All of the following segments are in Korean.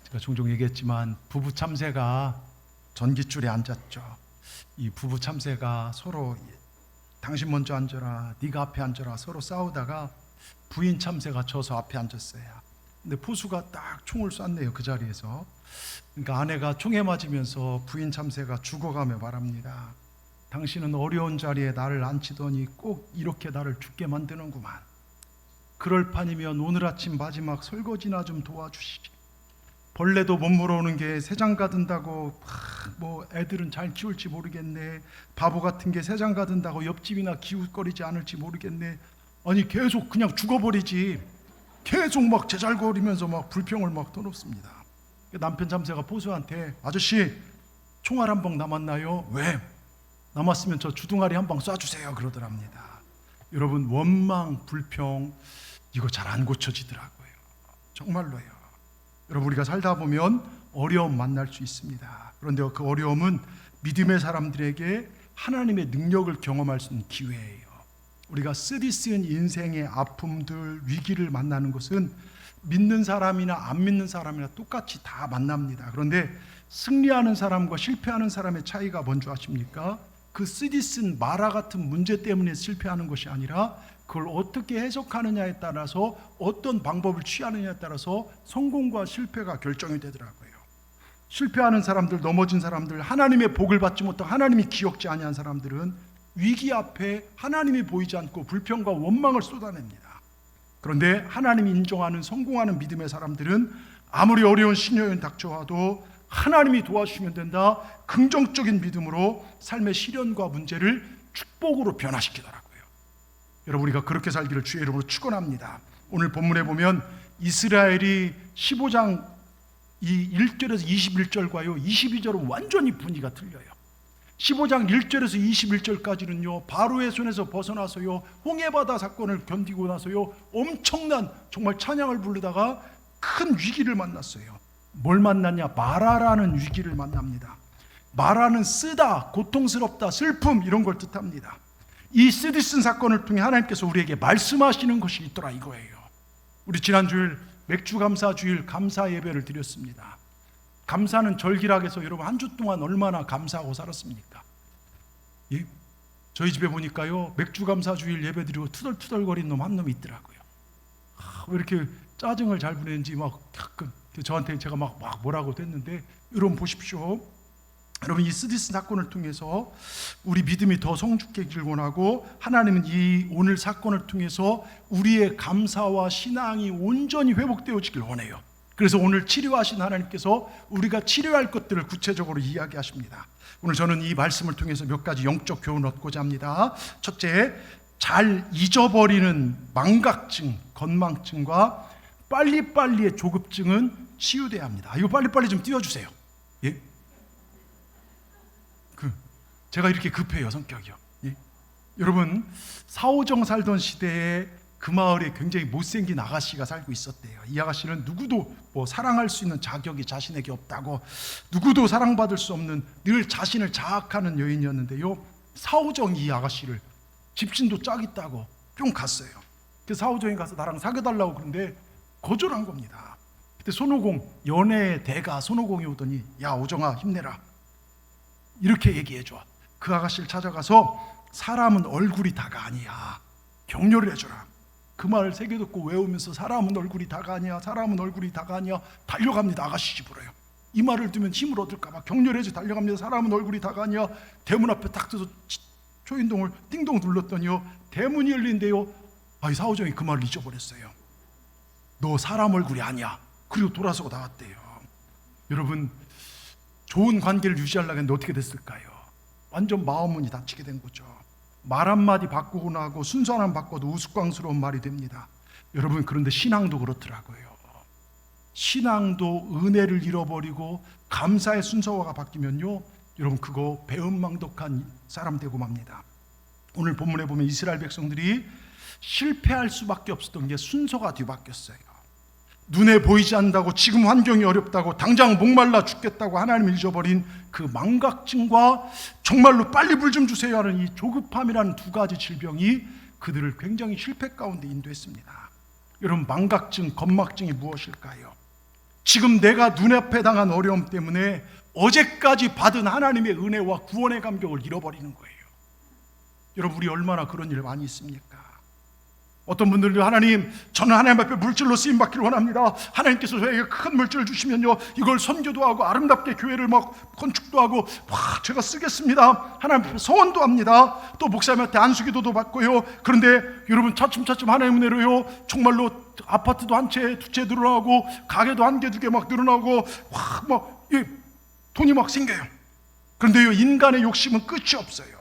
제가 종종 얘기했지만 부부 참새가 전깃줄에 앉았죠. 이 부부 참새가 서로 당신 먼저 앉아라, 네가 앞에 앉아라 서로 싸우다가 부인 참새가 져서 앞에 앉았어요. 근데 포수가 딱 총을 쐈네요, 그 자리에서. 그러니까 아내가 총에 맞으면서 부인 참새가 죽어가며 말합니다. 당신은 어려운 자리에 나를 앉히더니 꼭 이렇게 나를 죽게 만드는구만. 그럴 판이면 오늘 아침 마지막 설거지나 좀 도와주시지. 벌레도 못 물어오는 게 새장 가든다고 뭐 애들은 잘 키울지 모르겠네. 바보 같은 게 새장 가든다고 옆집이나 기웃거리지 않을지 모르겠네. 아니 계속 그냥 죽어버리지. 계속 막 제잘거리면서 막 불평을 막 터놓습니다. 남편 참새가 포수한테 아저씨 총알 한 방 남았나요? 왜? 남았으면 저 주둥아리 한 방 쏴주세요 그러더랍니다. 여러분 원망, 불평 이거 잘 안 고쳐지더라고요. 정말로요. 여러분 우리가 살다 보면 어려움 만날 수 있습니다. 그런데 그 어려움은 믿음의 사람들에게 하나님의 능력을 경험할 수 있는 기회예요. 우리가 쓰디쓴 인생의 아픔들, 위기를 만나는 것은 믿는 사람이나 안 믿는 사람이나 똑같이 다 만납니다. 그런데 승리하는 사람과 실패하는 사람의 차이가 뭔지 아십니까? 그 쓰디쓴 마라 같은 문제 때문에 실패하는 것이 아니라 그걸 어떻게 해석하느냐에 따라서 어떤 방법을 취하느냐에 따라서 성공과 실패가 결정이 되더라고요. 실패하는 사람들, 넘어진 사람들, 하나님의 복을 받지 못하고 하나님이 기억지 아니한 사람들은 위기 앞에 하나님이 보이지 않고 불평과 원망을 쏟아냅니다. 그런데 하나님이 인정하는 성공하는 믿음의 사람들은 아무리 어려운 시련이 닥쳐와도 하나님이 도와주시면 된다. 긍정적인 믿음으로 삶의 시련과 문제를 축복으로 변화시키더라고요. 여러분 우리가 그렇게 살기를 주의 이름으로 축원합니다. 오늘 본문에 보면 이스라엘이 15장 이 1절에서 21절과요 22절은 완전히 분위기가 틀려요. 15장 1절에서 21절까지는요 바로의 손에서 벗어나서요 홍해바다 사건을 견디고 나서요 엄청난 정말 찬양을 부르다가 큰 위기를 만났어요. 뭘 만났냐? 마라라는 위기를 만납니다. 마라는 쓰다, 고통스럽다, 슬픔 이런 걸 뜻합니다. 이 쓰디쓴 사건을 통해 하나님께서 우리에게 말씀하시는 것이 있더라 이거예요. 우리 지난 주일 맥주 감사 주일 감사 예배를 드렸습니다. 감사는 절기락에서 여러분 한 주 동안 얼마나 감사하고 살았습니까? 예? 저희 집에 보니까요 맥주 감사 주일 예배 드리고 투덜투덜거리는 놈 한 놈이 있더라고요. 왜 이렇게 짜증을 잘 부리는지 막 가끔 저한테 제가 막 뭐라고 했는데 여러분 보십시오. 여러분 이 쓰디쓴 사건을 통해서 우리 믿음이 더 성숙해지길 원하고 하나님은 이 오늘 사건을 통해서 우리의 감사와 신앙이 온전히 회복되어지길 원해요. 그래서 오늘 치료하신 하나님께서 우리가 치료할 것들을 구체적으로 이야기하십니다. 오늘 저는 이 말씀을 통해서 몇 가지 영적 교훈을 얻고자 합니다. 첫째, 잘 잊어버리는 망각증, 건망증과 빨리빨리의 조급증은 치유돼야 합니다. 이거 빨리빨리 좀 띄워주세요. 예? 제가 이렇게 급해요 성격이요. 예? 여러분 사오정 살던 시대에 그 마을에 굉장히 못생긴 아가씨가 살고 있었대요. 이 아가씨는 누구도 뭐 사랑할 수 있는 자격이 자신에게 없다고 누구도 사랑받을 수 없는 늘 자신을 자학하는 여인이었는데요. 사오정이 이 아가씨를 집신도 짝 있다고 뿅 갔어요. 그 사오정이 가서 나랑 사귀어달라고 그러는데 거절한 겁니다. 그때 손오공 연애의 대가 손오공이 오더니 야 오정아 힘내라 이렇게 얘기해줘. 그 아가씨를 찾아가서 사람은 얼굴이 다가 아니야 격려를 해줘라. 그 말을 새겨듣고 외우면서 사람은 얼굴이 다가 아니야 사람은 얼굴이 다가 아니야 달려갑니다. 아가씨 집으로요. 이 말을 듣면 힘을 얻을까 봐 격려를 해서 달려갑니다. 사람은 얼굴이 다가 아니야. 대문 앞에 딱 서서 초인동을 띵동 눌렀더니요 대문이 열린대요. 이 사오정이 그 말을 잊어버렸어요. 너 사람 얼굴이 아니야. 그리고 돌아서고 나왔대요. 여러분 좋은 관계를 유지하려고 했는데 어떻게 됐을까요? 완전 마음문이 닫히게 된 거죠. 말 한마디 바꾸고 나고 순서 하나 바꿔도 우스꽝스러운 말이 됩니다. 여러분 그런데 신앙도 그렇더라고요. 신앙도 은혜를 잃어버리고 감사의 순서가 바뀌면요 여러분 그거 배은망덕한 사람 되고 맙니다. 오늘 본문에 보면 이스라엘 백성들이 실패할 수밖에 없었던 게 순서가 뒤바뀌었어요. 눈에 보이지 않는다고 지금 환경이 어렵다고 당장 목말라 죽겠다고 하나님을 잊어버린 그 망각증과 정말로 빨리 물 좀 주세요 하는 이 조급함이라는 두 가지 질병이 그들을 굉장히 실패 가운데 인도했습니다. 여러분 망각증, 건막증이 무엇일까요? 지금 내가 눈앞에 당한 어려움 때문에 어제까지 받은 하나님의 은혜와 구원의 감격을 잃어버리는 거예요. 여러분, 우리 얼마나 그런 일 많이 있습니까? 어떤 분들은 하나님, 저는 하나님 앞에 물질로 쓰임받기를 원합니다. 하나님께서 저에게 큰 물질을 주시면요, 이걸 선교도 하고 아름답게 교회를 막 건축도 하고 제가 쓰겠습니다. 하나님 앞에 서원도 합니다. 또 목사님한테 안수기도도 받고요. 그런데 여러분, 차츰차츰 하나님 은혜로요, 정말로 아파트도 한 채, 두 채 늘어나고 가게도 한 개, 두 개 막 늘어나고 돈이 막 생겨요. 그런데요, 인간의 욕심은 끝이 없어요.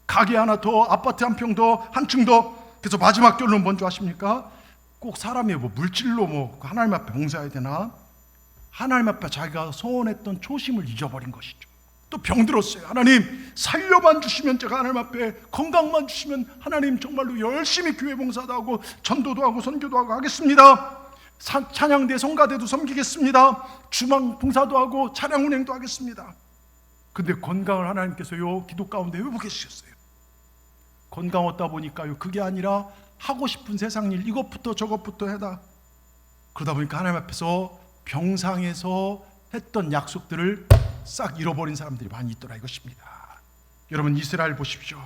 가게 하나 더, 아파트 한 평 더, 한 층 더. 그래서 마지막 결론은 뭔지 아십니까? 꼭 사람이 물질로 하나님 앞에 봉사해야 되나? 하나님 앞에 자기가 소원했던 초심을 잊어버린 것이죠. 또 병들었어요. 하나님, 살려만 주시면, 제가 하나님 앞에 건강만 주시면 하나님 정말로 열심히 교회 봉사도 하고 전도도 하고 선교도 하고 하겠습니다. 찬양대, 성가대도 섬기겠습니다. 주방 봉사도 하고 차량 운행도 하겠습니다. 근데 건강을 하나님께서요, 기도 가운데 회복해 주셨어요. 건강 얻다 보니까요, 그게 아니라 하고 싶은 세상 일, 이것부터 저것부터 해다. 그러다 보니까 하나님 앞에서 병상에서 했던 약속들을 싹 잃어버린 사람들이 많이 있더라 이것입니다. 여러분, 이스라엘 보십시오.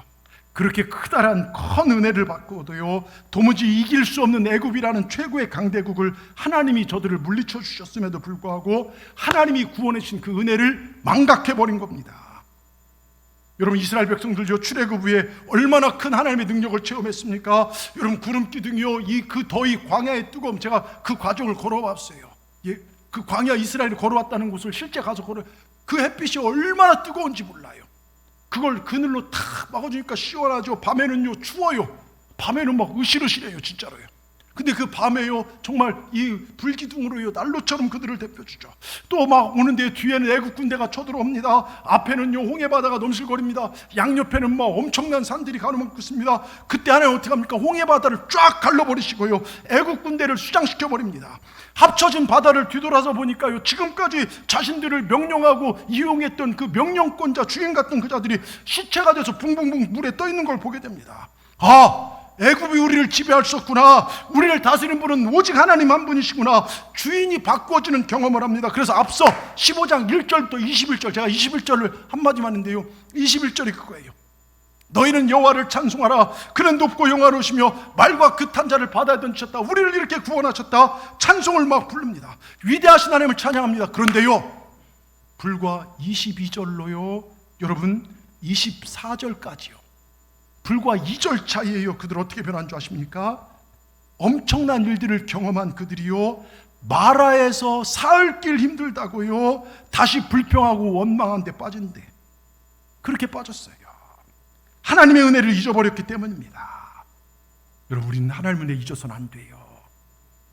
그렇게 크다란 큰 은혜를 받고도요, 도무지 이길 수 없는 애굽이라는 최고의 강대국을 하나님이 저들을 물리쳐 주셨음에도 불구하고 하나님이 구원해 주신 그 은혜를 망각해버린 겁니다. 여러분, 이스라엘 백성들요, 출애굽 후에 얼마나 큰 하나님의 능력을 체험했습니까? 여러분, 구름기둥이요, 그 더위, 광야의 뜨거움, 제가 그 과정을 걸어봤어요. 그 광야, 이스라엘이 걸어왔다는 곳을 실제 가서 그 햇빛이 얼마나 뜨거운지 몰라요. 그걸 그늘로 탁 막아주니까 시원하죠. 밤에는요, 추워요. 밤에는 막 으실으실해요, 진짜로요. 근데 그 밤에요, 정말 이 불기둥으로요, 난로처럼 그들을 데펴주죠. 또 막 오는데 뒤에는 애국 군대가 쳐들어옵니다. 앞에는요, 홍해바다가 넘실거립니다. 양옆에는 막 엄청난 산들이 가로막고 있습니다. 그때 하나님 어떻게 합니까? 홍해바다를 쫙 갈라버리시고요, 애국 군대를 수장시켜버립니다. 합쳐진 바다를 뒤돌아서 보니까요, 지금까지 자신들을 명령하고 이용했던 그 명령권자, 주인 같은 그 자들이 시체가 돼서 붕붕붕 물에 떠 있는 걸 보게 됩니다. 애굽이 우리를 지배할 수 없구나. 우리를 다스리는 분은 오직 하나님 한 분이시구나. 주인이 바꾸어지는 경험을 합니다. 그래서 앞서 15장 1절부터 21절, 제가 21절을 한마디만 했는데요, 21절이 그거예요. 너희는 여호와를 찬송하라. 그는 높고 영화로우시며 말과 끝한 자를 바다에 던지셨다. 우리를 이렇게 구원하셨다. 찬송을 막 부릅니다. 위대하신 하나님을 찬양합니다. 그런데요, 불과 22절로요, 여러분, 24절까지요, 불과 2절 차이에요. 그들 어떻게 변한 줄 아십니까? 엄청난 일들을 경험한 그들이요, 마라에서 사흘길 힘들다고요, 다시 불평하고 원망한 데 빠진대. 그렇게 빠졌어요. 하나님의 은혜를 잊어버렸기 때문입니다. 여러분, 우리는 하나님의 은혜 잊어서는 안 돼요.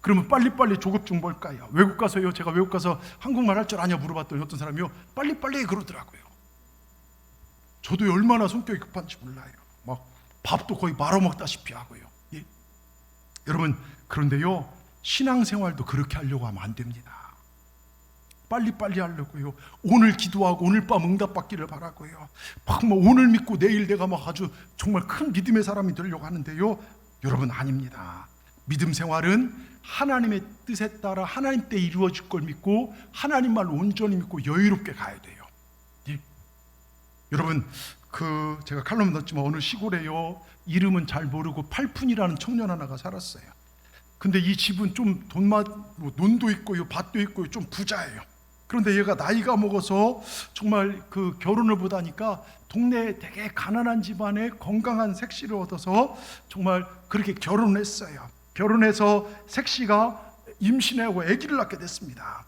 그러면 빨리빨리 조급 중 뭘까요? 외국 가서요, 제가 외국 가서 한국말 할 줄 아냐 물어봤더니 어떤 사람이요, 빨리빨리 그러더라고요. 저도 얼마나 성격이 급한지 몰라요. 막 밥도 거의 말아먹다시피 하고요. 예. 여러분, 그런데요, 신앙생활도 그렇게 하려고 하면 안 됩니다. 빨리빨리 하려고요, 오늘 기도하고 오늘 밤 응답받기를 바라고요, 막 오늘 믿고 내일 내가 막 아주 정말 큰 믿음의 사람이 되려고 하는데요, 여러분, 아닙니다. 믿음 생활은 하나님의 뜻에 따라 하나님 때 이루어질 걸 믿고 하나님 말 온전히 믿고 여유롭게 가야 돼요. 예. 여러분, 제가 칼럼 넣었지만 어느 시골에요, 이름은 잘 모르고 팔푼이라는 청년 하나가 살았어요. 근데 이 집은 좀 논도 있고요, 밭도 있고요, 좀 부자예요. 그런데 얘가 나이가 먹어서 정말 그 결혼을 보다니까 동네에 되게 가난한 집안에 건강한 색시를 얻어서 정말 그렇게 결혼을 했어요. 결혼해서 색시가 임신하고 아기를 낳게 됐습니다.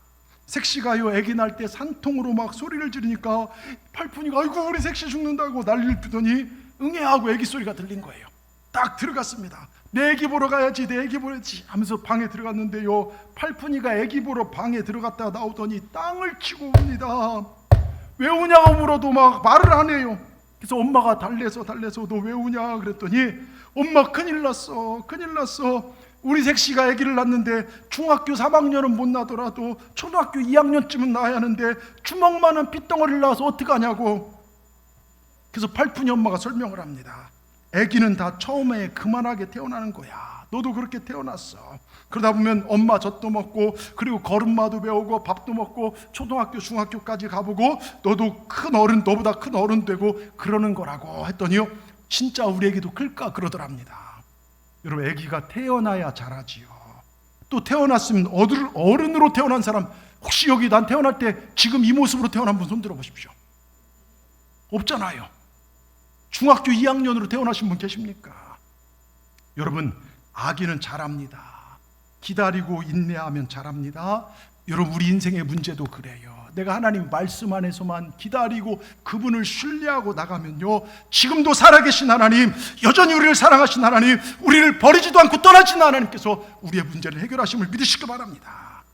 색시가요, 아기 낳을 때 산통으로 막 소리를 지르니까 팔푼이가 아이고 우리 색시 죽는다고 난리를 피더니 응애하고 아기 소리가 들린 거예요. 딱 들어갔습니다. 내 아기 보러 가야지, 내 아기 보러야지 하면서 방에 들어갔는데요, 팔푼이가 아기 보러 방에 들어갔다가 나오더니 땅을 치고 옵니다. 왜 우냐고 물어도 막 말을 안 해요. 그래서 엄마가 달래서 너 왜 우냐 그랬더니, 엄마 큰일 났어. 우리 색시가 아기를 낳는데 중학교 3학년은 못 나더라도 초등학교 2학년쯤은 낳아야 하는데 주먹만한 핏덩어리를 낳아서 어떡하냐고. 그래서 팔푼이 엄마가 설명을 합니다. 아기는 다 처음에 그만하게 태어나는 거야. 너도 그렇게 태어났어. 그러다 보면 엄마 젖도 먹고, 그리고 걸음마도 배우고, 밥도 먹고, 초등학교 중학교까지 가보고, 너도 큰 어른, 너보다 큰 어른 되고 그러는 거라고 했더니요, 진짜 우리 애기도 클까 그러더랍니다. 여러분, 애기가 태어나야 자라지요. 또 태어났으면 어른으로 태어난 사람, 혹시 여기 난 태어날 때 지금 이 모습으로 태어난 분 손 들어보십시오. 없잖아요. 중학교 2학년으로 태어나신 분 계십니까? 여러분, 아기는 자랍니다. 기다리고 인내하면 자랍니다. 여러분, 우리 인생의 문제도 그래요. 내가 하나님 말씀 안에서만 기다리고 그분을 신뢰하고 나가면요, 지금도 살아계신 하나님, 여전히 우리를 사랑하신 하나님, 우리를 버리지도 않고 떠나지는 하나님께서 우리의 문제를 해결하심을 믿으시기 바랍니다.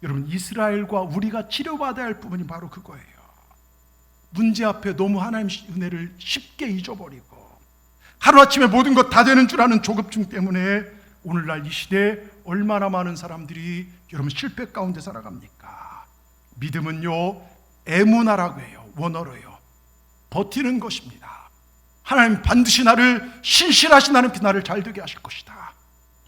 여러분, 이스라엘과 우리가 치료받아야 할 부분이 바로 그거예요. 문제 앞에 너무 하나님 은혜를 쉽게 잊어버리고, 하루아침에 모든 것 다 되는 줄 아는 조급증 때문에 오늘날 이 시대에 얼마나 많은 사람들이 여러분 실패 가운데 살아갑니까? 믿음은요, 에무나라고 해요. 원어로요, 버티는 것입니다. 하나님 반드시 나를, 신실하신 하나님께 나를 잘되게 하실 것이다.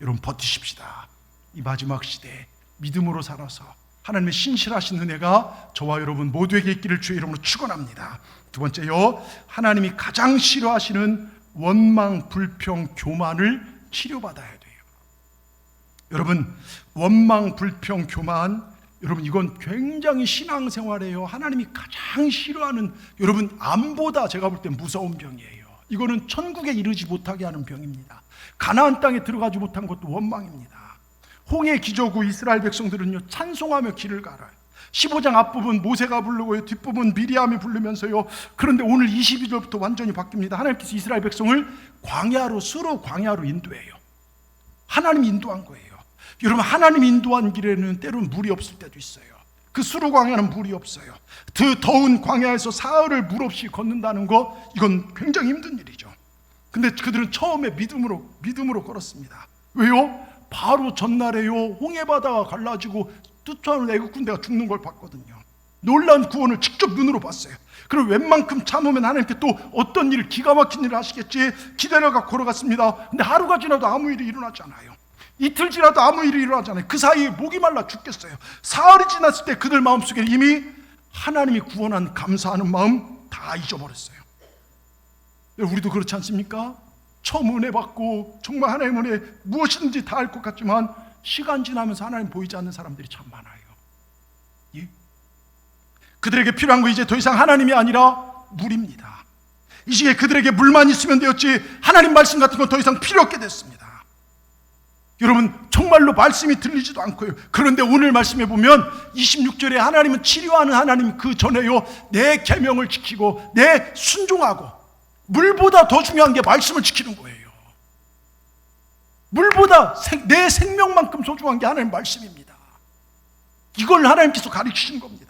여러분, 버티십시다. 이 마지막 시대에 믿음으로 살아서 하나님의 신실하신 은혜가 저와 여러분 모두에게 있기를 주의 이름으로 축원합니다. 두 번째요, 하나님이 가장 싫어하시는 원망, 불평, 교만을 치료받아야 돼요. 여러분, 원망, 불평, 교만, 여러분 이건 굉장히 신앙생활이에요. 하나님이 가장 싫어하는, 여러분 암보다 제가 볼 때 무서운 병이에요. 이거는 천국에 이르지 못하게 하는 병입니다. 가나안 땅에 들어가지 못한 것도 원망입니다. 홍해 기저구 이스라엘 백성들은요, 찬송하며 길을 갈아요. 15장 앞부분 모세가 부르고요, 뒷부분 미리암이 부르면서요. 그런데 오늘 22절부터 완전히 바뀝니다. 하나님께서 이스라엘 백성을 광야로, 수로 광야로 인도해요. 하나님이 인도한 거예요. 여러분, 하나님이 인도한 길에는 때로는 물이 없을 때도 있어요. 그 수로 광야는 물이 없어요. 그 더운 광야에서 사흘을 물 없이 걷는다는 거, 이건 굉장히 힘든 일이죠. 근데 그들은 처음에 믿음으로 걸었습니다. 왜요? 바로 전날에요, 홍해바다가 갈라지고 쫓아오는 애국 군대가 죽는 걸 봤거든요. 놀라운 구원을 직접 눈으로 봤어요. 그리고 웬만큼 참으면 하나님께 또 어떤 일, 기가 막힌 일을 하시겠지 기다려가 걸어갔습니다. 근데 하루가 지나도 아무 일이 일어나지 않아요. 이틀 지나도 아무 일이 일어나지 않아요. 그 사이에 목이 말라 죽겠어요. 사흘이 지났을 때 그들 마음속에 이미 하나님이 구원한 감사하는 마음 다 잊어버렸어요. 우리도 그렇지 않습니까? 처음 은혜 받고 정말 하나님 은혜 무엇이든지 다 할 것 같지만 시간 지나면서 하나님 보이지 않는 사람들이 참 많아요. 예? 그들에게 필요한 거 이제 더 이상 하나님이 아니라 물입니다. 이 시기에 그들에게 물만 있으면 되었지 하나님 말씀 같은 건 더 이상 필요 없게 됐습니다. 여러분, 정말로 말씀이 들리지도 않고요. 그런데 오늘 말씀해 보면 26절에 하나님은 치료하는 하나님, 그 전에요, 내 계명을 지키고 내 순종하고, 물보다 더 중요한 게 말씀을 지키는 거예요. 물보다 내 생명만큼 소중한 게 하나님 말씀입니다. 이걸 하나님께서 가르치신 겁니다.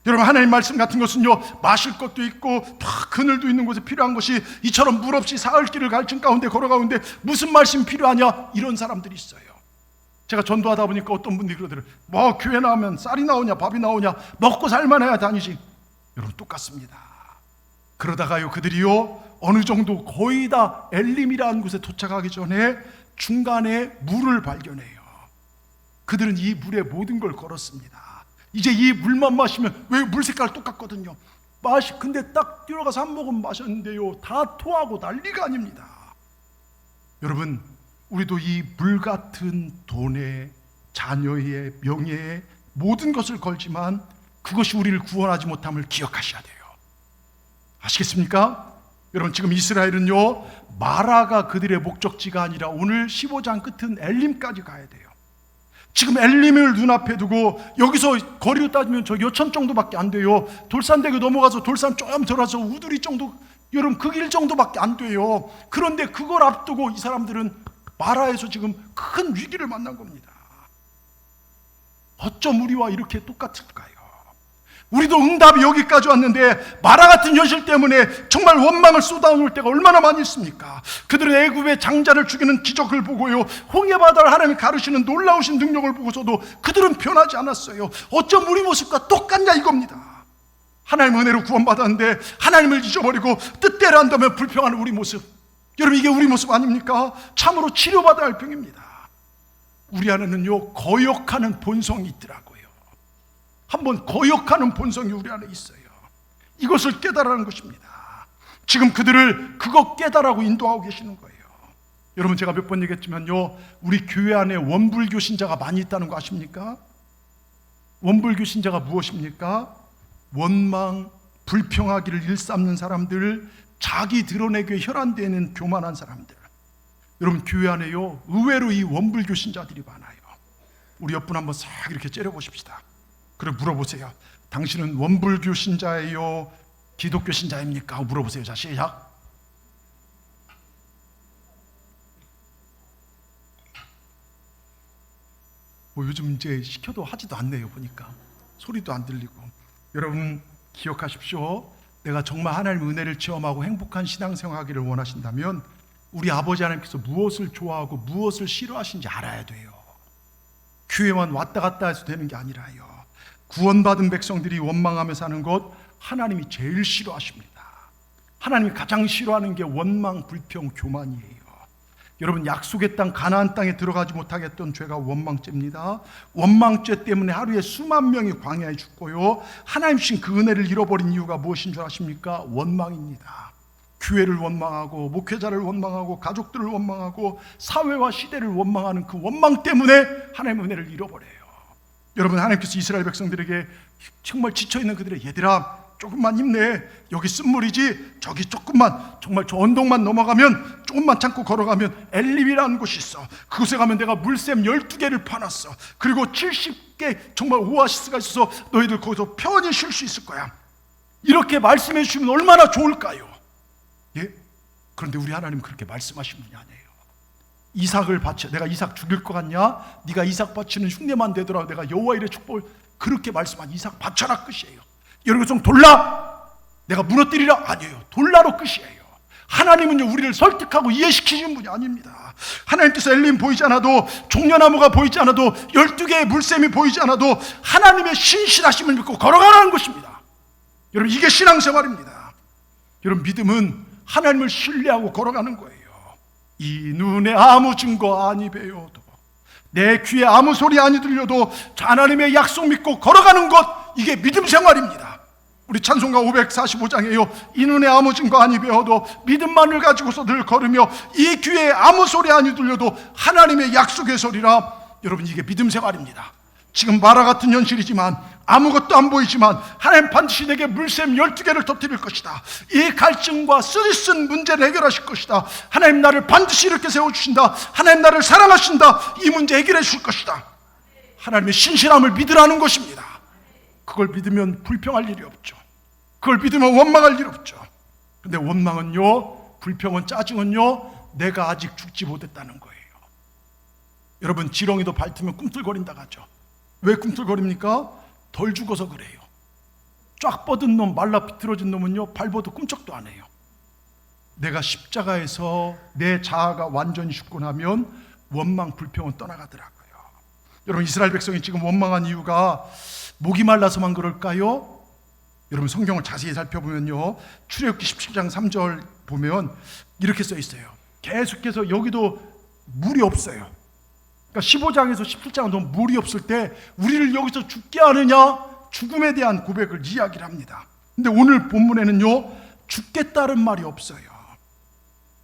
여러분, 하나님 말씀 같은 것은요, 마실 것도 있고 다 그늘도 있는 곳에 필요한 것이, 이처럼 물 없이 사흘길을 갈증 가운데 걸어가는데 무슨 말씀이 필요하냐, 이런 사람들이 있어요. 제가 전도하다 보니까 어떤 분들이 그러더라고요. 뭐 교회 나오면 쌀이 나오냐 밥이 나오냐, 먹고 살만해야 다니지. 여러분, 똑같습니다. 그러다가요, 그들이요 어느 정도 거의 다 엘림이라는 곳에 도착하기 전에 중간에 물을 발견해요. 그들은 이 물에 모든 걸 걸었습니다. 이제 이 물만 마시면, 왜 물 색깔 똑같거든요. 근데 딱 뛰어가서 한 모금 마셨는데요, 다 토하고 난리가 아닙니다. 여러분, 우리도 이 물 같은 돈에, 자녀의 명예에 모든 것을 걸지만 그것이 우리를 구원하지 못함을 기억하셔야 돼요. 아시겠습니까? 여러분, 지금 이스라엘은요, 마라가 그들의 목적지가 아니라 오늘 15장 끝은 엘림까지 가야 돼요. 지금 엘림을 눈앞에 두고 여기서 거리로 따지면 저 여천 정도밖에 안 돼요. 돌산대교 넘어가서 돌산 좀 들어서 우두리 정도, 여러분 그 길 정도밖에 안 돼요. 그런데 그걸 앞두고 이 사람들은 마라에서 지금 큰 위기를 만난 겁니다. 어쩜 우리와 이렇게 똑같을까요? 우리도 응답이 여기까지 왔는데 마라 같은 현실 때문에 정말 원망을 쏟아놓을 때가 얼마나 많이 있습니까? 그들은 애굽의 장자를 죽이는 기적을 보고요, 홍해바다를 하나님이 가르치는 놀라우신 능력을 보고서도 그들은 변하지 않았어요. 어쩜 우리 모습과 똑같냐 이겁니다. 하나님 은혜로 구원받았는데 하나님을 잊어버리고 뜻대로 한다면 불평하는 우리 모습, 여러분, 이게 우리 모습 아닙니까? 참으로 치료받아야 할 병입니다. 우리 안에는요, 거역하는 본성이 있더라고요. 한번 거역하는 본성이 우리 안에 있어요. 이것을 깨달으라는 것입니다. 지금 그들을 그거 깨달으라고 인도하고 계시는 거예요. 여러분, 제가 몇 번 얘기했지만요, 우리 교회 안에 원불교 신자가 많이 있다는 거 아십니까? 원불교 신자가 무엇입니까? 원망, 불평하기를 일삼는 사람들, 자기 드러내기에 혈안되는 교만한 사람들. 여러분, 교회 안에요, 의외로 이 원불교 신자들이 많아요. 우리 옆분 한번 싹 이렇게 째려보십시다. 그리고 물어보세요. 당신은 원불교 신자예요? 기독교 신자입니까? 하고 물어보세요. 자, 시작. 요즘 이제 시켜도 하지도 않네요. 보니까 소리도 안 들리고. 여러분, 기억하십시오. 내가 정말 하나님의 은혜를 체험하고 행복한 신앙생활하기를 원하신다면 우리 아버지 하나님께서 무엇을 좋아하고 무엇을 싫어하시는지 알아야 돼요. 교회만 왔다 갔다 해서 되는 게 아니라요. 구원받은 백성들이 원망하며 사는 것, 하나님이 제일 싫어하십니다. 하나님이 가장 싫어하는 게 원망, 불평, 교만이에요. 여러분, 약속의 땅 가나안 땅에 들어가지 못하게 했던 죄가 원망죄입니다. 원망죄 때문에 하루에 수만 명이 광야에 죽고요, 하나님 주신 그 은혜를 잃어버린 이유가 무엇인 줄 아십니까? 원망입니다. 교회를 원망하고 목회자를 원망하고 가족들을 원망하고 사회와 시대를 원망하는 그 원망 때문에 하나님의 은혜를 잃어버려요. 여러분, 하나님께서 이스라엘 백성들에게 정말 지쳐있는 그들의, 얘들아 조금만 힘내, 여기 쓴물이지, 저기 조금만, 정말 저 언덕만 넘어가면, 조금만 참고 걸어가면 엘림이라는 곳이 있어. 그곳에 가면 내가 물샘 12개를 파놨어. 그리고 70개 정말 오아시스가 있어서 너희들 거기서 편히 쉴 수 있을 거야. 이렇게 말씀해 주시면 얼마나 좋을까요? 예? 그런데 우리 하나님은 그렇게 말씀하신 분이 아니에요. 이삭을 바쳐, 내가 이삭 죽일 것 같냐? 네가 이삭 바치는 흉내만 되더라도 내가 여호와 이래 축복을, 그렇게 말씀한 이삭 바쳐라 끝이에요. 여러분, 좀 돌라, 내가 무너뜨리라, 아니에요. 돌라로 끝이에요. 하나님은요, 우리를 설득하고 이해시키시는 분이 아닙니다. 하나님께서 엘림 보이지 않아도, 종려나무가 보이지 않아도, 12개의 물샘이 보이지 않아도 하나님의 신실하심을 믿고 걸어가라는 것입니다. 여러분, 이게 신앙생활입니다. 여러분, 믿음은 하나님을 신뢰하고 걸어가는 거예요. 이 눈에 아무 증거 아니 배어도, 내 귀에 아무 소리 아니 들려도 하나님의 약속 믿고 걸어가는 것, 이게 믿음 생활입니다. 우리 찬송가 545장에요, 이 눈에 아무 증거 아니 배어도 믿음만을 가지고서 늘 걸으며 이 귀에 아무 소리 아니 들려도 하나님의 약속의 소리라. 여러분, 이게 믿음 생활입니다. 지금 마라 같은 현실이지만, 아무것도 안 보이지만 하나님 반드시 내게 물샘 12개를 터뜨릴 것이다. 이 갈증과 쓰디쓴 문제를 해결하실 것이다. 하나님 나를 반드시 이렇게 세워주신다. 하나님 나를 사랑하신다. 이 문제 해결해 주실 것이다. 하나님의 신실함을 믿으라는 것입니다. 그걸 믿으면 불평할 일이 없죠. 그걸 믿으면 원망할 일 없죠. 근데 원망은요, 불평은, 짜증은요, 내가 아직 죽지 못했다는 거예요. 여러분, 지렁이도 밟으면 꿈틀거린다고 하죠. 왜 꿈틀거립니까? 덜 죽어서 그래요. 쫙 뻗은 놈, 말라 비틀어진 놈은요, 밟아도 꿈쩍도 안 해요. 내가 십자가에서 내 자아가 완전히 죽고 나면 원망, 불평은 떠나가더라고요. 여러분, 이스라엘 백성이 지금 원망한 이유가 목이 말라서만 그럴까요? 여러분, 성경을 자세히 살펴보면요, 출애굽기 17장 3절 보면 이렇게 써 있어요. 계속해서 여기도 물이 없어요. 그러니까 15장에서 17장은 너무 물이 없을 때 우리를 여기서 죽게 하느냐, 죽음에 대한 고백을 이야기를 합니다. 근데 오늘 본문에는요, 죽겠다는 말이 없어요.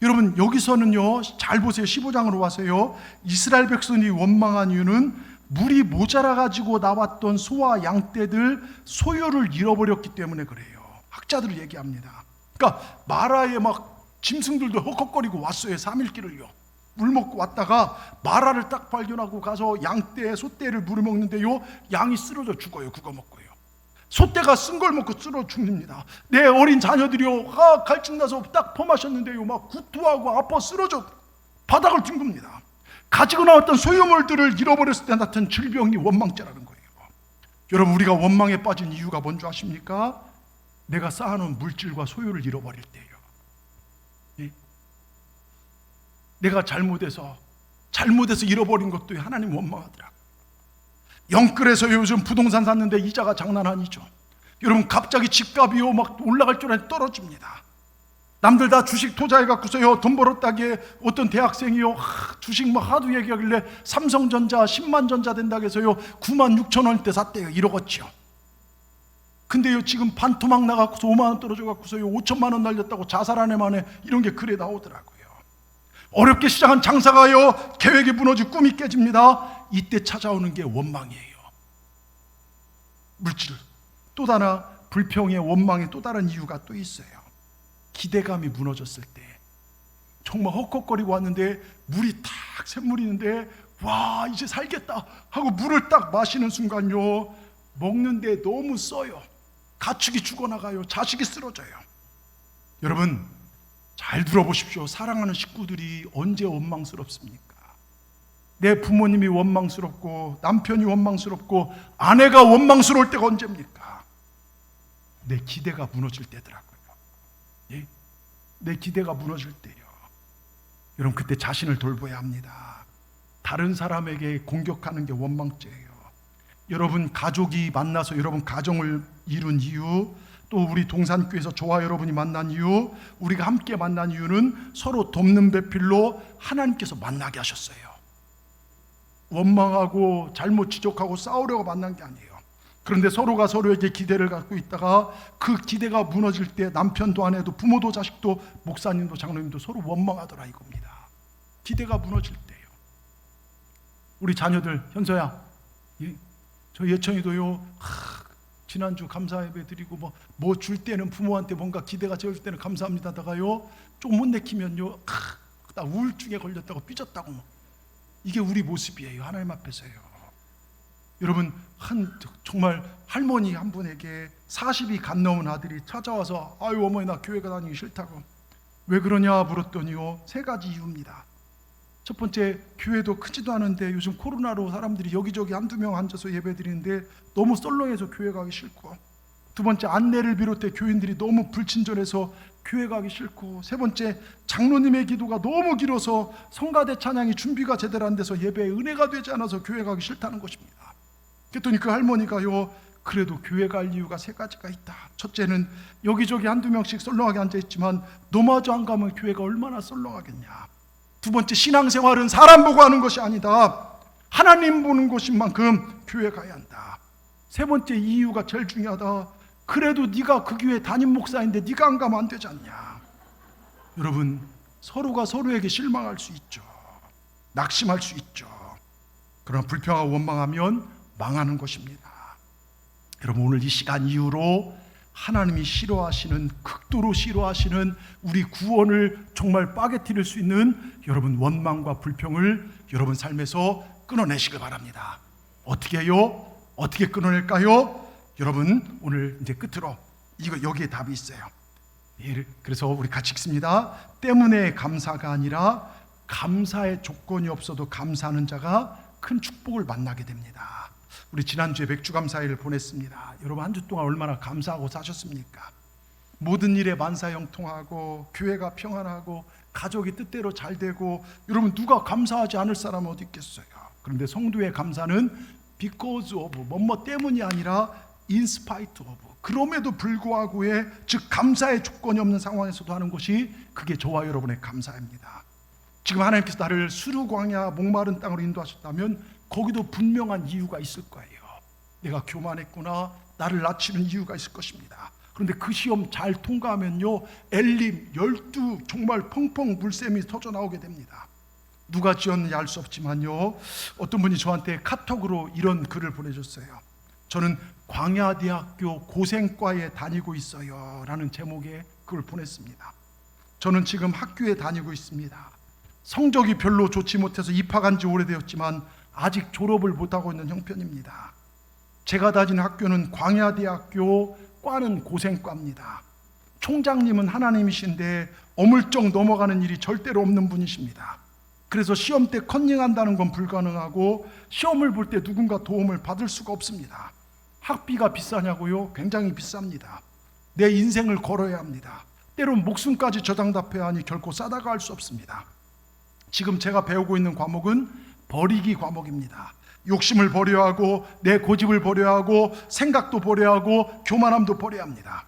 여러분, 여기서는요, 잘 보세요. 15장으로 와서요, 이스라엘 백성이 원망한 이유는 물이 모자라 가지고 나왔던 소와 양떼들 소유를 잃어버렸기 때문에 그래요. 학자들을 얘기합니다. 그러니까 마라에 막 짐승들도 헉헉거리고 왔어요. 3일길을요. 물 먹고 왔다가 마라를 딱 발견하고 가서 양떼, 소떼를 물어먹는데요, 양이 쓰러져 죽어요. 그거 먹고요. 소떼가 쓴 걸 먹고 쓰러져 죽습니다. 내 어린 자녀들이요, 갈증나서 딱 퍼마셨는데요, 막 구토하고 아파 쓰러져 바닥을 뒹굽니다. 가지고 나왔던 소유물들을 잃어버렸을 때 나타난 질병이 원망죄라는 거예요. 여러분, 우리가 원망에 빠진 이유가 뭔지 아십니까? 내가 쌓아놓은 물질과 소유를 잃어버릴 때예요. 내가 잘못해서 잃어버린 것도 하나님 원망하더라. 영끌에서 요즘 부동산 샀는데 이자가 장난 아니죠. 여러분, 갑자기 집값이요 막 올라갈 줄 알았는데 떨어집니다. 남들 다 주식 투자해갖고서요 돈 벌었다기에 어떤 대학생이요 주식 뭐 하도 얘기하길래 삼성전자 10만 전자 된다고 해서요 9만 6천 원대 샀대요. 1억어치요. 근데요 지금 반토막 나갖고서 5만 원 떨어져갖고서요 5천만 원 날렸다고 자살 한 해 만에 이런 게 글에 나오더라고요. 어렵게 시작한 장사가요 계획이 무너지고 꿈이 깨집니다. 이때 찾아오는 게 원망이에요. 물질. 또 하나 불평의 원망의 또 다른 이유가 또 있어요. 기대감이 무너졌을 때 정말 헉헉거리고 왔는데 물이 탁 샘물이 있는데 와 이제 살겠다 하고 물을 딱 마시는 순간요 먹는데 너무 써요. 가축이 죽어나가요. 자식이 쓰러져요. 여러분 잘 들어보십시오. 사랑하는 식구들이 언제 원망스럽습니까? 내 부모님이 원망스럽고 남편이 원망스럽고 아내가 원망스러울 때가 언제입니까? 내 기대가 무너질 때더라고요. 예? 내 기대가 무너질 때요. 여러분 그때 자신을 돌봐야 합니다. 다른 사람에게 공격하는 게 원망죄예요. 여러분 가족이 만나서 여러분 가정을 이룬 이유, 또 우리 동산교회에서 저와 여러분이 만난 이유, 우리가 함께 만난 이유는 서로 돕는 배필로 하나님께서 만나게 하셨어요. 원망하고 잘못 지적하고 싸우려고 만난 게 아니에요. 그런데 서로가 서로에게 기대를 갖고 있다가 그 기대가 무너질 때 남편도 아내도 부모도 자식도 목사님도 장로님도 서로 원망하더라 이겁니다. 기대가 무너질 때요. 우리 자녀들 현서야, 저 예청이도요. 지난주 감사 예배 드리고 뭐 줄 때는 부모한테 뭔가 기대가 채워줄 때는 감사합니다 하다가요 좀 못 내키면요 나 우울증에 걸렸다고 삐졌다고 이게 우리 모습이에요. 하나님 앞에서요. 여러분 정말 할머니 한 분에게 40이 갓 넘은 아들이 찾아와서 아유 어머니 나 교회가 다니기 싫다고. 왜 그러냐 물었더니요 3가지 이유입니다. 첫 번째, 교회도 크지도 않은데 요즘 코로나로 사람들이 여기저기 한두 명 앉아서 예배 드리는데 너무 썰렁해서 교회 가기 싫고, 두 번째, 안내를 비롯해 교인들이 너무 불친절해서 교회 가기 싫고, 세 번째, 장로님의 기도가 너무 길어서 성가대 찬양이 준비가 제대로 안 돼서 예배에 은혜가 되지 않아서 교회 가기 싫다는 것입니다. 그랬더니 그 할머니가요 그래도 교회 갈 이유가 3가지가 있다. 첫째는 여기저기 한두 명씩 썰렁하게 앉아있지만 너마저 안 가면 교회가 얼마나 썰렁하겠냐. 두 번째, 신앙생활은 사람 보고 하는 것이 아니다. 하나님 보는 것인 만큼 교회 가야 한다. 세 번째 이유가 제일 중요하다. 그래도 네가 그 교회 담임 목사인데 네가 안 가면 안 되지 않냐. 여러분 서로가 서로에게 실망할 수 있죠. 낙심할 수 있죠. 그러나 불평하고 원망하면 망하는 것입니다. 여러분 오늘 이 시간 이후로 하나님이 싫어하시는, 극도로 싫어하시는 우리 구원을 정말 빠개뜨릴 수 있는 여러분 원망과 불평을 여러분 삶에서 끊어내시길 바랍니다. 어떻게 해요? 어떻게 끊어낼까요? 여러분 오늘 이제 끝으로 여기에 답이 있어요. 그래서 우리 같이 읽습니다. 때문에 감사가 아니라 감사의 조건이 없어도 감사하는 자가 큰 축복을 만나게 됩니다. 우리 지난주에 맥주감사일을 보냈습니다. 여러분 한 주 동안 얼마나 감사하고 사셨습니까? 모든 일에 만사형통하고 교회가 평안하고 가족이 뜻대로 잘 되고, 여러분 누가 감사하지 않을 사람은 어디 있겠어요? 그런데 성도의 감사는 because of 뭐뭐 때문이 아니라 in spite of, 그럼에도 불구하고의, 즉 감사의 조건이 없는 상황에서도 하는 것이 그게 저와 여러분의 감사입니다. 지금 하나님께서 나를 수르광야 목마른 땅으로 인도하셨다면 거기도 분명한 이유가 있을 거예요. 내가 교만했구나, 나를 낮추는 이유가 있을 것입니다. 그런데 그 시험 잘 통과하면요 엘림 12 정말 펑펑 물샘이 터져 나오게 됩니다. 누가 지었는지 알 수 없지만요 어떤 분이 저한테 카톡으로 이런 글을 보내줬어요. 저는 광야대학교 고생과에 다니고 있어요 라는 제목의 글을 보냈습니다. 저는 지금 학교에 다니고 있습니다. 성적이 별로 좋지 못해서 입학한 지 오래되었지만 아직 졸업을 못하고 있는 형편입니다. 제가 다니는 학교는 광야대학교, 과는 고생과입니다. 총장님은 하나님이신데 어물쩍 넘어가는 일이 절대로 없는 분이십니다. 그래서 시험 때 컨닝한다는 건 불가능하고 시험을 볼 때 누군가 도움을 받을 수가 없습니다. 학비가 비싸냐고요? 굉장히 비쌉니다. 내 인생을 걸어야 합니다. 때론 목숨까지 저장답해야 하니 결코 싸다가 할 수 없습니다. 지금 제가 배우고 있는 과목은 버리기 과목입니다. 욕심을 버려야 하고 내 고집을 버려야 하고 생각도 버려야 하고 교만함도 버려야 합니다.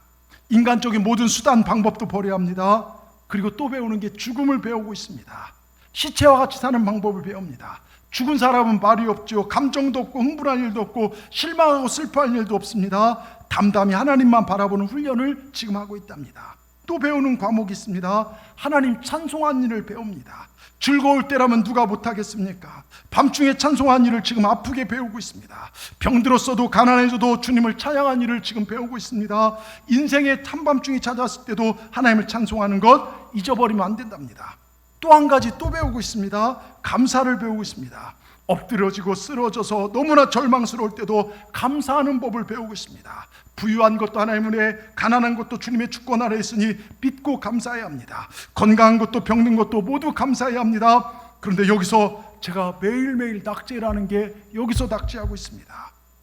인간적인 모든 수단 방법도 버려야 합니다. 그리고 또 배우는 게 죽음을 배우고 있습니다. 시체와 같이 사는 방법을 배웁니다. 죽은 사람은 말이 없죠. 감정도 없고 흥분할 일도 없고 실망하고 슬퍼할 일도 없습니다. 담담히 하나님만 바라보는 훈련을 지금 하고 있답니다. 또 배우는 과목이 있습니다. 하나님 찬송한 일을 배웁니다. 즐거울 때라면 누가 못하겠습니까? 밤중에 찬송한 일을 지금 아프게 배우고 있습니다. 병들었어도 가난해져도 주님을 찬양한 일을 지금 배우고 있습니다. 인생의 한밤중이 찾아왔을 때도 하나님을 찬송하는 것 잊어버리면 안 된답니다. 또 한 가지 또 배우고 있습니다. 감사를 배우고 있습니다. 엎드려지고 쓰러져서 너무나 절망스러울 때도 감사하는 법을 배우고 있습니다. 부유한 것도 하나님의 은혜, 가난한 것도 주님의 주권 아래 있으니 믿고 감사해야 합니다. 건강한 것도 병든 것도 모두 감사해야 합니다. 그런데 여기서 제가 매일매일 낙제라는 게 여기서 낙제하고 있습니다.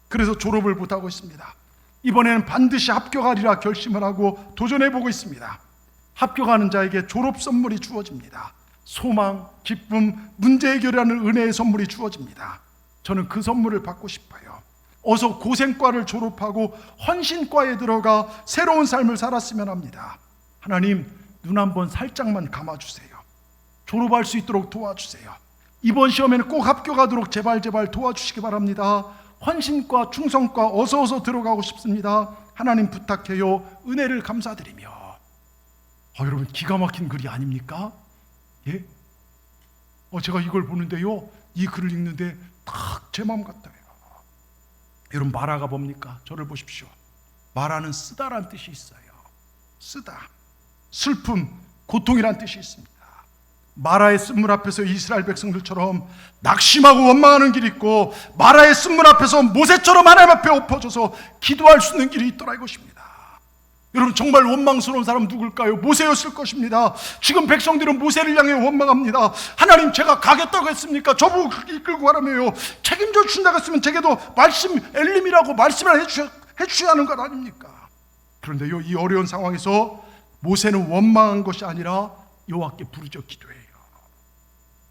그래서 졸업을 못하고 있습니다. 이번에는 반드시 합격하리라 결심을 하고 도전해보고 있습니다. 합격하는 자에게 졸업 선물이 주어집니다. 소망, 기쁨, 문제 해결하는 은혜의 선물이 주어집니다. 저는 그 선물을 받고 싶어요. 어서 고생과를 졸업하고 헌신과에 들어가 새로운 삶을 살았으면 합니다. 하나님, 눈 한번 살짝만 감아주세요. 졸업할 수 있도록 도와주세요. 이번 시험에는 꼭 합격하도록 제발 도와주시기 바랍니다. 헌신과 충성과 어서 들어가고 싶습니다. 하나님 부탁해요. 은혜를 감사드리며. 여러분, 기가 막힌 글이 아닙니까? 예? 제가 이걸 보는데요, 이 글을 읽는데 딱 제 마음 같아요. 여러분, 마라가 뭡니까? 저를 보십시오. 마라는 쓰다란 뜻이 있어요. 쓰다, 슬픔, 고통이란 뜻이 있습니다. 마라의 쓴물 앞에서 이스라엘 백성들처럼 낙심하고 원망하는 길이 있고, 마라의 쓴물 앞에서 모세처럼 하나님 앞에 엎어져서 기도할 수 있는 길이 있더라 이것입니다. 여러분, 정말 원망스러운 사람 누굴까요? 모세였을 것입니다. 지금 백성들은 모세를 향해 원망합니다. 하나님, 제가 가겠다고 했습니까? 저보고 이끌고 가라며요. 책임져 주신다고 했으면 제게도 말씀, 엘림이라고 말씀을 해주셔야 하는 것 아닙니까? 그런데요, 이 어려운 상황에서 모세는 원망한 것이 아니라 여호와께 부르짖어 기도해요.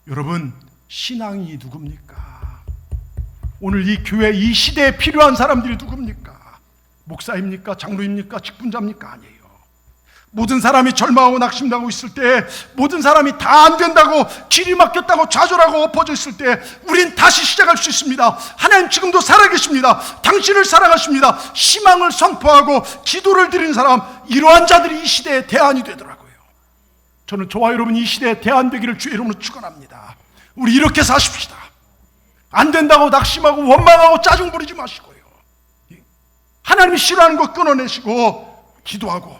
여러분, 신앙이 누굽니까? 오늘 이 교회, 이 시대에 필요한 사람들이 누굽니까? 목사입니까? 장로입니까? 직분자입니까? 아니에요. 모든 사람이 절망하고 낙심당하고 있을 때, 모든 사람이 다 안 된다고, 길이 막혔다고 좌절하고 엎어져 있을 때 우린 다시 시작할 수 있습니다. 하나님 지금도 살아계십니다. 당신을 사랑하십니다. 희망을 선포하고 기도를 드리는 사람, 이러한 자들이 이 시대의 대안이 되더라고요. 저는 저와 여러분 이 시대의 대안 되기를 주의 이름으로 축원합니다. 우리 이렇게 사십시다. 안 된다고 낙심하고 원망하고 짜증 부리지 마시고요. 하나님이 싫어하는 거 끊어내시고 기도하고.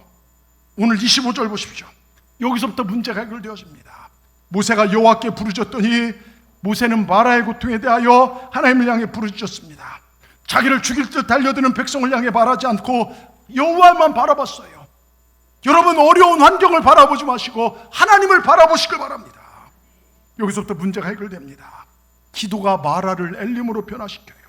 오늘 25절 보십시오. 여기서부터 문제가 해결되어집니다. 모세가 여호와께 부르짖었더니 모세는 마라의 고통에 대하여 하나님을 향해 부르짖었습니다. 자기를 죽일 듯 달려드는 백성을 향해 바라지 않고 여호와만 바라봤어요. 여러분, 어려운 환경을 바라보지 마시고 하나님을 바라보시길 바랍니다. 여기서부터 문제가 해결됩니다. 기도가 마라를 엘림으로 변화시켜요.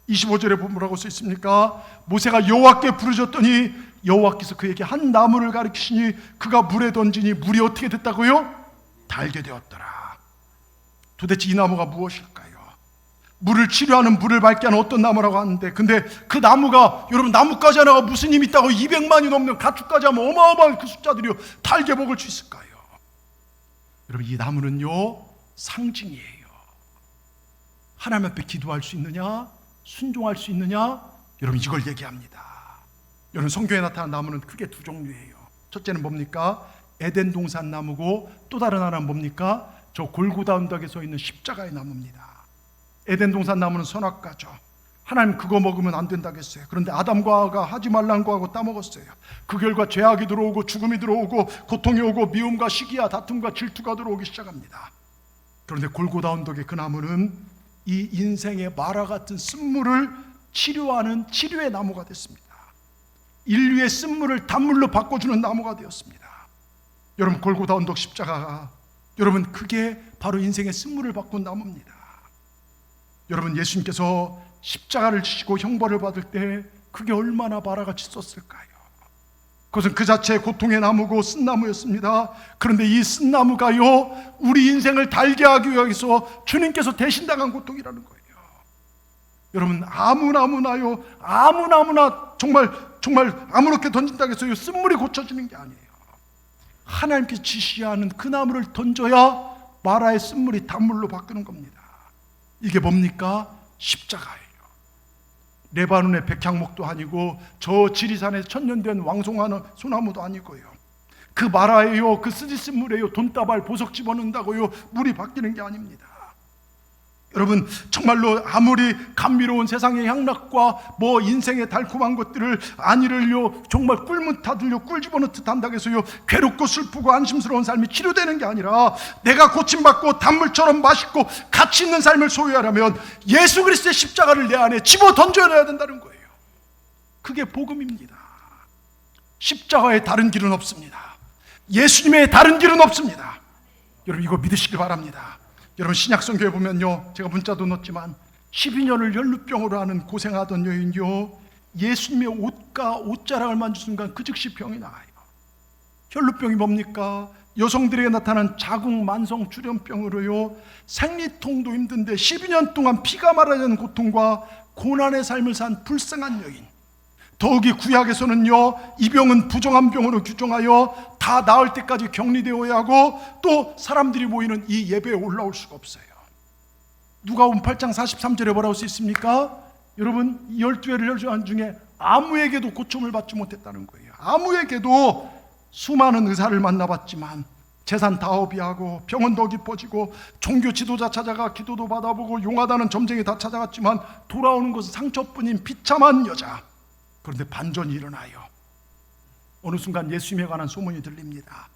25절에 보면 뭐라고 써 있습니까? 모세가 여호와께 부르짖었더니 여호와께서 그에게 한 나무를 가리키시니 그가 물에 던지니 물이 어떻게 됐다고요? 달게 되었더라. 도대체 이 나무가 무엇일까요? 물을 치료하는, 물을 맑게 하는 어떤 나무라고 하는데, 근데 그 나무가, 여러분, 나무까지 하나가 무슨 힘이 있다고 200만이 넘는 가축까지 하면 어마어마한 그 숫자들이요 달게 먹을 수 있을까요? 여러분, 이 나무는요 상징이에요. 하나님 앞에 기도할 수 있느냐, 순종할 수 있느냐, 여러분 이걸 얘기합니다. 여러분, 성경에 나타난 나무는 크게 두 종류예요. 첫째는 뭡니까? 에덴 동산 나무고, 또 다른 하나는 뭡니까? 저 골고다 언덕에 서 있는 십자가의 나무입니다. 에덴 동산 나무는 선악과죠. 하나님 그거 먹으면 안 된다고 했어요. 그런데 아담과 하와가 하지 말란 거 하고 따먹었어요. 그 결과 죄악이 들어오고 죽음이 들어오고 고통이 오고 미움과 시기와 다툼과 질투가 들어오기 시작합니다. 그런데 골고다 언덕의 그 나무는 이 인생의 마라 같은 쓴물을 치료하는 치료의 나무가 됐습니다. 인류의 쓴물을 단물로 바꿔주는 나무가 되었습니다. 여러분, 골고다 언덕 십자가가, 여러분, 그게 바로 인생의 쓴물을 바꾼 나무입니다. 여러분, 예수님께서 십자가를 지시고 형벌을 받을 때 그게 얼마나 마라같이 썼을까요? 그것은 그 자체의 고통의 나무고 쓴나무였습니다. 그런데 이 쓴나무가요 우리 인생을 달게 하기 위해서 주님께서 대신 당한 고통이라는 거예요. 여러분, 아무나요 아무나 정말 아무렇게 던진다고 해서 쓴물이 고쳐지는 게 아니에요. 하나님께서 지시하는 그 나무를 던져야 마라의 쓴물이 단물로 바꾸는 겁니다. 이게 뭡니까? 십자가예요. 레바논의 백향목도 아니고 저 지리산에 천년된 왕송하는 소나무도 아니고요. 그 마라예요, 그 쓰디쓴물이에요. 돈다발 보석 집어넣는다고요 물이 바뀌는 게 아닙니다. 여러분, 정말로 아무리 감미로운 세상의 향락과 뭐 인생의 달콤한 것들을 안위를요 정말 꿀물 타들요 꿀 집어넣듯 한다고 해서요 괴롭고 슬프고 안심스러운 삶이 치료되는 게 아니라 내가 고침받고 단물처럼 맛있고 가치 있는 삶을 소유하려면 예수 그리스도의 십자가를 내 안에 집어 던져내야 된다는 거예요. 그게 복음입니다. 십자가의 다른 길은 없습니다. 예수님의 다른 길은 없습니다. 여러분, 이거 믿으시길 바랍니다. 여러분, 신약성경에 보면요, 제가 문자도 넣었지만 12년을 혈루병으로 하는 고생하던 여인요, 예수님의 옷과 옷자락을 만진 순간 그 즉시 병이 나아요. 혈루병이 뭡니까? 여성들에게 나타난 자궁 만성 출혈병으로요 생리통도 힘든데 12년 동안 피가 말아야 하는 고통과 고난의 삶을 산 불쌍한 여인. 더욱이 구약에서는요 이 병은 부정한 병으로 규정하여 다 나을 때까지 격리되어야 하고 또 사람들이 모이는 이 예배에 올라올 수가 없어요. 누가복음 8장 43절에 뭐라고 써 있습니까? 여러분, 12회를 혈주한 중에 아무에게도 고침을 받지 못했다는 거예요. 아무에게도. 수많은 의사를 만나봤지만 재산 다 허비하고 병은 더 깊어지고 종교 지도자 찾아가 기도도 받아보고 용하다는 점쟁이 다 찾아갔지만 돌아오는 것은 상처뿐인 비참한 여자. 그런데 반전이 일어나요. 어느 순간 예수님에 관한 소문이 들립니다.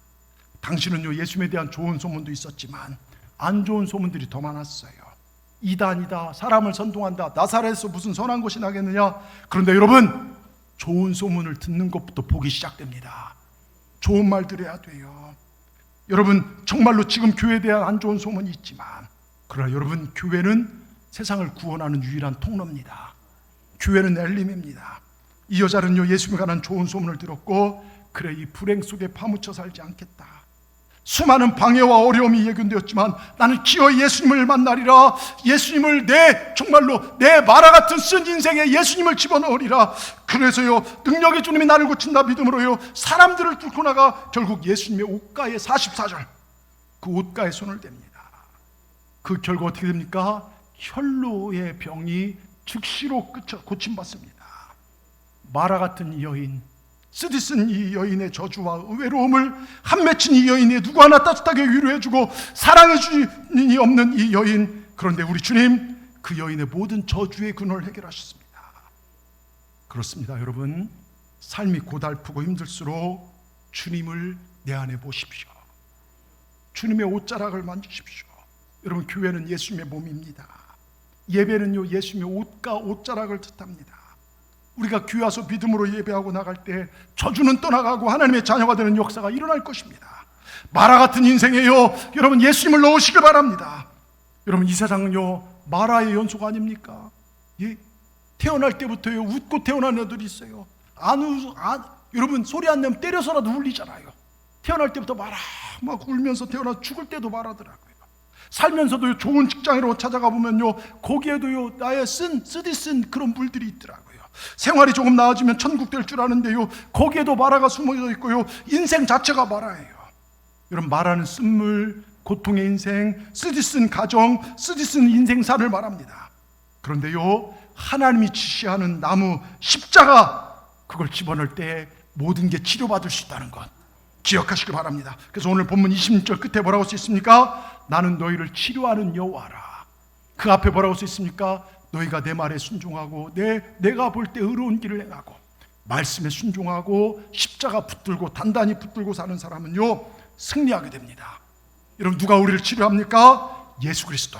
당신은요 예수님에 대한 좋은 소문도 있었지만 안 좋은 소문들이 더 많았어요. 이단이다, 사람을 선동한다, 나사렛에서 무슨 선한 것이 나겠느냐. 그런데 여러분, 좋은 소문을 듣는 것부터 보기 시작됩니다. 좋은 말 들어야 돼요. 여러분, 정말로 지금 교회에 대한 안 좋은 소문이 있지만 그러나 여러분, 교회는 세상을 구원하는 유일한 통로입니다. 교회는 엘림입니다. 이 여자는요 예수님에 관한 좋은 소문을 들었고, 그래 이 불행 속에 파묻혀 살지 않겠다. 수많은 방해와 어려움이 예견되었지만 나는 기어이 예수님을 만나리라. 예수님을 정말로 내 마라 같은 쓴 인생에 예수님을 집어넣으리라. 그래서요 능력의 주님이 나를 고친다 믿음으로요 사람들을 뚫고 나가 결국 예수님의 옷가에 44절 그 옷가에 손을 댑니다. 그 결과 어떻게 됩니까? 혈루의 병이 즉시로 고침받습니다. 마라 같은 이 여인, 쓰디쓴 이 여인의 저주와 외로움을 한 맺힌 이 여인이 누구 하나 따뜻하게 위로해주고 사랑해 주인이 없는 이 여인. 그런데 우리 주님 그 여인의 모든 저주의 근원을 해결하셨습니다. 그렇습니다. 여러분, 삶이 고달프고 힘들수록 주님을 내 안에 보십시오. 주님의 옷자락을 만지십시오. 여러분, 교회는 예수님의 몸입니다. 예배는요 예수님의 옷과 옷자락을 뜻합니다. 우리가 교회 와서 믿음으로 예배하고 나갈 때 저주는 떠나가고 하나님의 자녀가 되는 역사가 일어날 것입니다. 마라 같은 인생에요 여러분, 예수님을 넣으시길 바랍니다. 여러분, 이 세상은요 마라의 연속 아닙니까? 예? 태어날 때부터요 웃고 태어난 애들이 있어요. 여러분, 소리 안 내면 때려서라도 울리잖아요. 태어날 때부터 마라 막 울면서 태어나 죽을 때도 마라더라고요. 살면서도 좋은 직장으로 찾아가 보면요 거기에도요 나의 쓰디쓴 그런 물들이 있더라고요. 생활이 조금 나아지면 천국 될 줄 아는데요 거기에도 마라가 숨어져 있고요 인생 자체가 마라예요. 여러분, 마라는 쓴물, 고통의 인생, 쓰디쓴 가정, 쓰디쓴 인생사를 말합니다. 그런데요 하나님이 지시하는 나무 십자가, 그걸 집어넣을 때 모든 게 치료받을 수 있다는 것 기억하시길 바랍니다. 그래서 오늘 본문 26절 끝에 뭐라고 써 있습니까? 나는 너희를 치료하는 여호와라. 그 앞에 뭐라고 써 있습니까? 너희가 내 말에 순종하고 내가 볼 때 의로운 길을 행하고 말씀에 순종하고 십자가 붙들고 단단히 붙들고 사는 사람은요 승리하게 됩니다. 여러분, 누가 우리를 치료합니까? 예수 그리스도.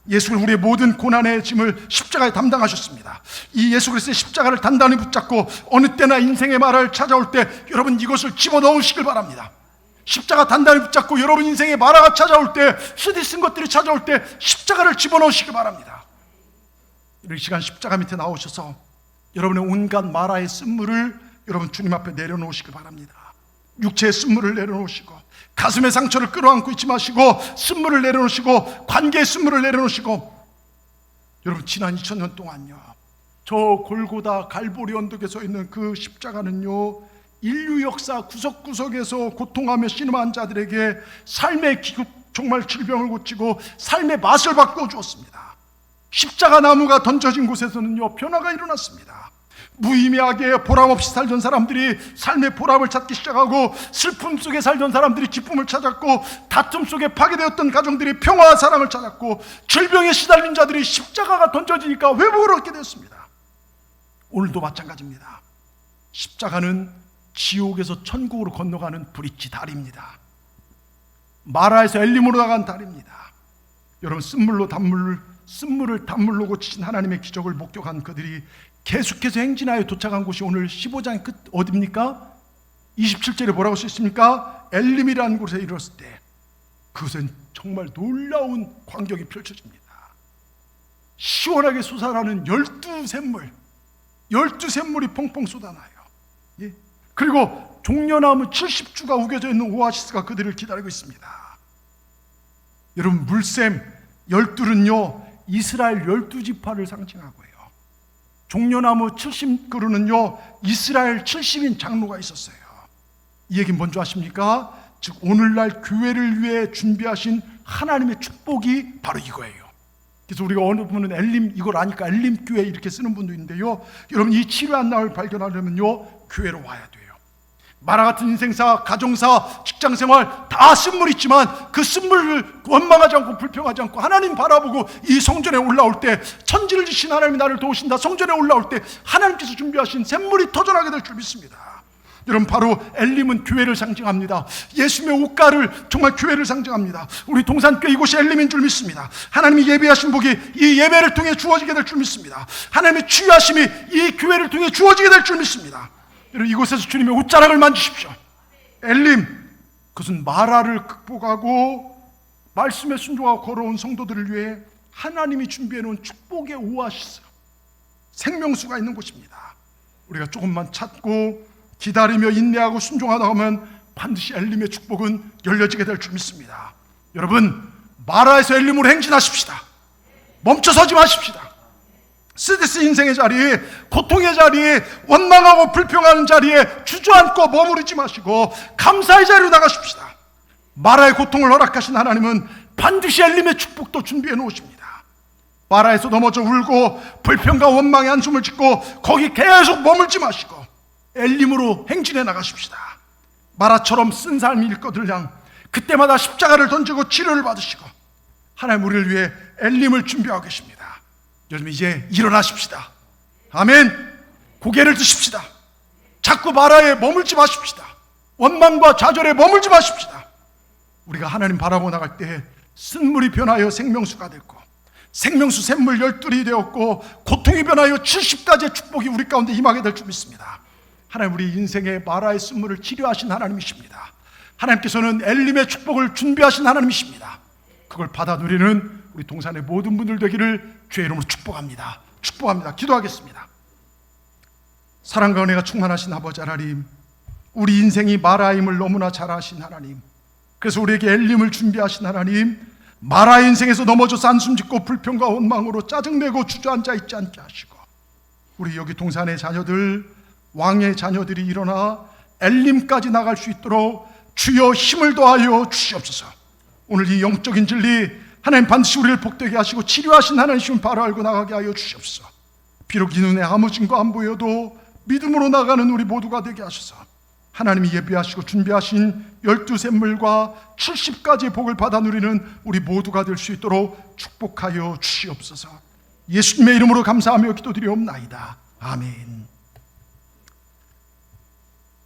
예수는 우리의 모든 고난의 짐을 십자가에 담당하셨습니다. 이 예수 그리스도의 십자가를 단단히 붙잡고 어느 때나 인생의 말을 찾아올 때 여러분 이것을 집어넣으시길 바랍니다. 십자가 단단히 붙잡고 여러분 인생의 마라가 찾아올 때, 쓰디쓴 것들이 찾아올 때 십자가를 집어넣으시길 바랍니다. 이 시간 십자가 밑에 나오셔서 여러분의 온갖 마라의 쓴물을 여러분 주님 앞에 내려놓으시길 바랍니다. 육체의 쓴물을 내려놓으시고 가슴의 상처를 끌어안고 있지 마시고 쓴물을 내려놓으시고 관계의 쓴물을 내려놓으시고, 여러분 지난 2000년 동안요 저 골고다 갈보리 언덕에 서 있는 그 십자가는요 인류 역사 구석구석에서 고통하며 신음한 자들에게 삶의 기급, 정말 질병을 고치고 삶의 맛을 바꾸어 주었습니다. 십자가 나무가 던져진 곳에서는요, 변화가 일어났습니다. 무의미하게 보람없이 살던 사람들이 삶의 보람을 찾기 시작하고, 슬픔 속에 살던 사람들이 기쁨을 찾았고, 다툼 속에 파괴되었던 가정들이 평화와 사랑을 찾았고, 질병에 시달린 자들이 십자가가 던져지니까 회복을 얻게 되었습니다. 오늘도 마찬가지입니다. 십자가는 지옥에서 천국으로 건너가는 브릿지, 다리입니다. 마라에서 엘림으로 나간 다리입니다. 여러분, 쓴물을 단물로 고치신 하나님의 기적을 목격한 그들이 계속해서 행진하여 도착한 곳이 오늘 15장 끝 어디입니까? 27절에 뭐라고 쓰였습니까? 엘림이라는 곳에 이르렀을 때 그것은 정말 놀라운 광경이 펼쳐집니다. 시원하게 솟아나는 12샘물이 펑펑 쏟아나요. 예? 그리고 종려나무 70주가 우겨져 있는 오아시스가 그들을 기다리고 있습니다. 여러분, 물샘 12는요 이스라엘 12지파를 상징하고요, 종려나무 70그루는요 이스라엘 70인 장로가 있었어요. 이 얘기는 뭔지 아십니까? 즉 오늘날 교회를 위해 준비하신 하나님의 축복이 바로 이거예요. 그래서 우리가 어느 분은 엘림, 이걸 아니까 엘림 교회 이렇게 쓰는 분도 있는데요, 여러분, 이 치료한 나를 발견하려면요 교회로 와야 돼요. 마라 같은 인생사, 가정사, 직장생활 다 쓴물 있지만 그 쓴물을 원망하지 않고 불평하지 않고 하나님 바라보고 이 성전에 올라올 때, 천지를 지신 하나님이 나를 도우신다, 성전에 올라올 때 하나님께서 준비하신 샘물이 터져나게 될 줄 믿습니다. 여러분, 바로 엘림은 교회를 상징합니다. 예수님의 옷가를 정말 교회를 상징합니다. 우리 동산교회 이곳이 엘림인 줄 믿습니다. 하나님이 예배하신 복이 이 예배를 통해 주어지게 될 줄 믿습니다. 하나님의 치유하심이 이 교회를 통해 주어지게 될 줄 믿습니다. 여러분, 이곳에서 주님의 옷자락을 만지십시오. 엘림, 그것은 마라를 극복하고 말씀에 순종하고 걸어온 성도들을 위해 하나님이 준비해 놓은 축복의 오아시스, 생명수가 있는 곳입니다. 우리가 조금만 찾고 기다리며 인내하고 순종하다 보면 반드시 엘림의 축복은 열려지게 될 줄 믿습니다. 여러분, 마라에서 엘림으로 행진하십시다. 멈춰서지 마십시다. 스트레스 인생의 자리에, 고통의 자리에, 원망하고 불평하는 자리에 주저앉고 머무르지 마시고 감사의 자리로 나가십시다. 마라의 고통을 허락하신 하나님은 반드시 엘림의 축복도 준비해 놓으십니다. 마라에서 넘어져 울고 불평과 원망의 한숨을 짓고 거기 계속 머물지 마시고 엘림으로 행진해 나가십시다. 마라처럼 쓴 삶일 것들 양 그때마다 십자가를 던지고 치료를 받으시고 하나님 우리를 위해 엘림을 준비하고 계십니다. 여러분, 이제 일어나십시다. 아멘. 고개를 드십시다. 자꾸 마라에 머물지 마십시다. 원망과 좌절에 머물지 마십시다. 우리가 하나님 바라보고 나갈 때 쓴물이 변하여 생명수가 됐고, 생명수 샘물 12이 되었고, 고통이 변하여 70가지의 축복이 우리 가운데 임하게 될 줄 믿습니다. 하나님, 우리 인생의 마라의 쓴물을 치료하신 하나님이십니다. 하나님께서는 엘림의 축복을 준비하신 하나님이십니다. 그걸 받아 누리는 우리 동산의 모든 분들 되기를 주의 이름으로 축복합니다. 축복합니다. 기도하겠습니다. 사랑과 은혜가 충만하신 아버지 하나님, 우리 인생이 마라임을 너무나 잘 아신 하나님, 그래서 우리에게 엘림을 준비하신 하나님, 마라 인생에서 넘어져서 한숨 짓고 불평과 원망으로 짜증내고 주저앉아 있지 않게 하시고, 우리 여기 동산의 자녀들, 왕의 자녀들이 일어나 엘림까지 나갈 수 있도록 주여 힘을 더하여 주시옵소서. 오늘 이 영적인 진리 하나님 반드시 우리를 복되게 하시고 치료하신 하나님이심을 바로 알고 나가게 하여 주시옵소서. 비록 이 눈에 아무 증거 안 보여도 믿음으로 나가는 우리 모두가 되게 하셔서 하나님이 예비하시고 준비하신 12샘물과 70가지의 복을 받아 누리는 우리 모두가 될 수 있도록 축복하여 주시옵소서. 예수님의 이름으로 감사하며 기도드리옵나이다. 아멘.